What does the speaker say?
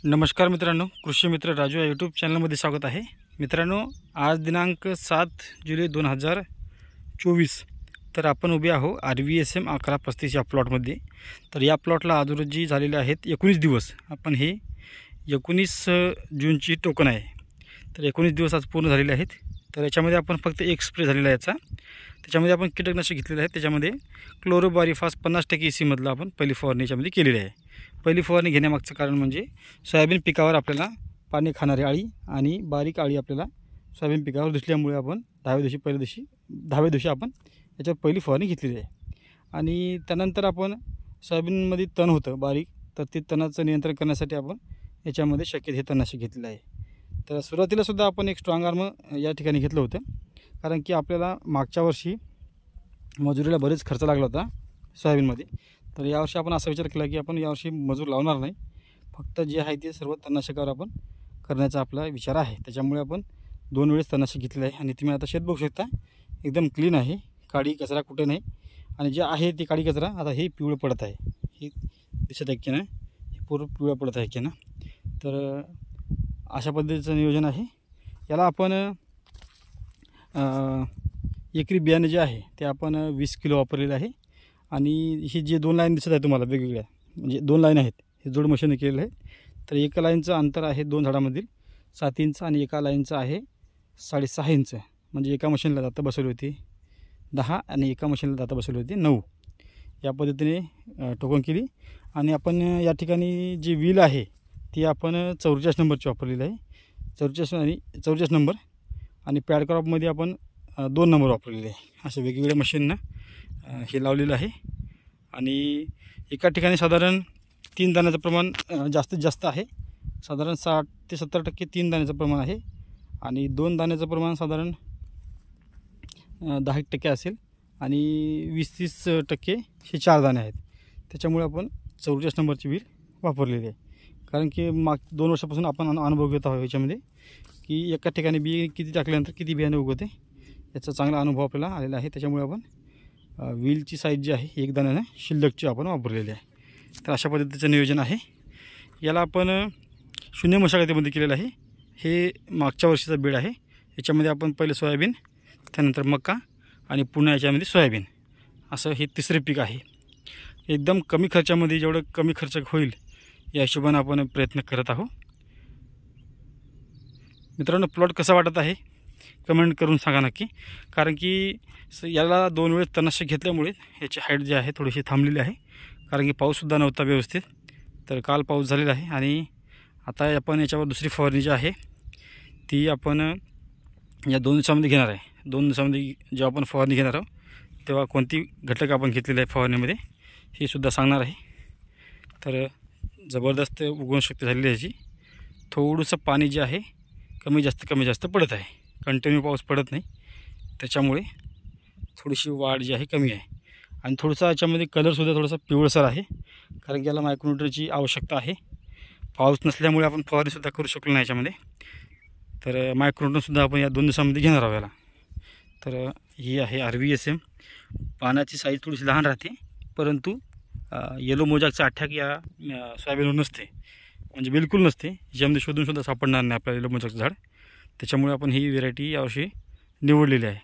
नमस्कार मित्रांनो, कृषी मित्र राजू या यूट्यूब चॅनलमध्ये स्वागत आहे। मित्रांनो, आज दिनांक 7 जुलै 2024 तर आपण उभे आहो RVSM 1135 या प्लॉटमध्ये। तर या प्लॉटला आज रोजी झालेले आहेत 19 दिवस। आपण हे 19 जूनची टोकन आहे। तर 19 दिवस आज पूर्ण झालेले आहेत। तर याच्यामध्ये आपण फक्त एक स्प्रे झालेला आहे याचा। त्याच्यामध्ये आपण कीटकनाशक घेतलेले आहे। त्याच्यामध्ये क्लोरोबारिफास 50% EC मधला आपण पहिली फवारणी याच्यामध्ये केलेली आहे। पहिली फवारणी घेण्यामागचं कारण म्हणजे सोयाबीन पिकावर आपल्याला पाणी खाणारी अळी आणि बारीक अळी आपल्याला सोयाबीन पिकावर दिसल्यामुळे आपण 10व्या दिवशी आपण याच्यावर पहिली फवारणी घेतलेली आहे। आणि त्यानंतर आपण सोयाबीनमध्ये तण होतं बारीक, तर ते तणाचं नियंत्रण करण्यासाठी आपण याच्यामध्ये शक्यतो हे तणनाशक घेतलेलं आहे। तर सुरुवातीला सुद्धा आपण एक स्ट्रॉंग आर्म या ठिकाणी घेतलं होतं, कारण की आपल्याला मागच्या वर्षी मजुरीला बरेच खर्च लागला होता सोयाबीनमध्ये। तर यावर्षी आपण असा विचार केला की आपण यावर्षी मजूर लावणार नाही, फक्त जे आहे ते सर्व तणनाशकावर आपण करण्याचा आपला विचार आहे। त्याच्यामुळे आपण 2 वेळेस तणनाशक घेतलेलं आहे। आणि तुम्ही आता शेत बघू शकता, एकदम क्लीन आहे, काडी कचरा कुठे नाही। आणि जे आहे ते काडी कचरा आता हे पिवळं पडत आहे, हे दिसत आहे की ना, हे पूर्ण पिवळं पडत आहे की ना। तर अशा पद्धतीचं नियोजन आहे। याला आपण एकरी बियाणे जे आहे ते आपण 20 किलो वापरलेलं आहे। आणि ही जे 2 लाईन दिसत आहे तुम्हाला वेगवेगळ्या, म्हणजे 2 लाईन आहेत, हे जोड मशीन केलेलं आहे। तर एका लाईनचं अंतर आहे 2 झाडामधील 7 इंच आणि एका लाईनचं आहे 6.5 इंच। म्हणजे एका मशीनला दातं बसवली होती 10 आणि एका मशीनला दातं बसवली होती 9। या पद्धतीने टोकन केली। आणि आपण या ठिकाणी जी व्हील आहे ती आपण 44 नंबरची वापरलेली आहे। 44 नंबर आणि पॅड क्रॉपमध्ये आपण 2 नंबर वापरलेले आहे। अशा वेगवेगळ्या मशीननं हे लावलेलं आहे। आणि एका ठिकाणी साधारण 3 दाण्याचं प्रमाण जास्तीत जास्त आहे, साधारण 60 ते 70% 3 दाण्याचं प्रमाण आहे। आणि 2 दाण्याचं प्रमाण साधारण 10% असेल आणि 20-30% हे 4 दाणे आहेत। त्याच्यामुळे आपण 44 नंबरची व्हील वापरलेली आहे। कारण की 2 वर्षापासून आपण अनुभव घेत आहोत याच्यामध्ये की एका ठिकाणी बी किती टाकल्यानंतर किती बियाणे उगवते याचा चांगला अनुभव आपल्याला आलेला आहे। त्याच्यामुळे आपण व्हीलची साईज जी आहे 1 दाण्याने शिल्लकची आपण वापरलेली आहे। तर अशा पद्धतीचं नियोजन आहे। याला आपण शून्य मशागतीमध्ये केलेलं आहे। हे मागच्या वर्षीचा बेड आहे। याच्यामध्ये आपण पहिले सोयाबीन, त्यानंतर मका आणि पुन्हा याच्यामध्ये सोयाबीन, असं हे तिसरे पीक आहे। एकदम कमी खर्चामध्ये जेवढं कमी खर्च होईल या हिशोबाने आपण प्रयत्न करत आहोत। मित्रांनो, प्लॉट कसा वाटत आहे कमेंट करून सांगा नक्की। कारण की याला 2 वेळेस तणनाशक घेतल्यामुळे याची हाईट जी आहे थोडीशी थांबलेली आहे, कारण की पाऊससुद्धा नव्हता व्यवस्थित। तर काल पाऊस झालेला आहे आणि आता आपण याच्यावर दुसरी फवारणी जी आहे ती आपण या 2 दिवसामध्ये घेणार आहे। 2 दिवसामध्ये जेव्हा आपण फवारणी घेणार आहोत तेव्हा कोणती घटक आपण घेतलेले आहे फवारणीमध्ये हे सुद्धा सांगणार आहे। तर जबरदस्त उगवणशक्ती झालेली आहे याची। थोडंसं पाणी जे आहे कमी जास्त पडत आहे, कंटिन्यू पाऊस पडत नाही, त्याच्यामुळे थोडीशी वाढ जी आहे कमी आहे। आणि थोडासा याच्यामध्ये कलरसुद्धा थोडासा पिवळसर आहे, कारण की याला मायक्रोन्यूट्रियनची आवश्यकता आहे। पाऊस नसल्यामुळे आपण फवारणीसुद्धा करू शकलो नाही याच्यामध्ये। तर मायक्रोन्यूट्रियनसुद्धा आपण या 2 दिवसामध्ये घेणार आहोत याला। तर ही आहे RVSM। पानाची साईज थोडीशी लहान राहते, परंतु येलो मोजॅकचा अटॅक या सोयाबीनवर नसते, म्हणजे बिलकुल नसते। याच्यामध्ये शोधूनसुद्धा सापडणार नाही आपल्याला येलो मोजॅकचं झाड। त्याच्यामुळे आपण ही व्हेरायटी यावर्षी निवडलेली आहे।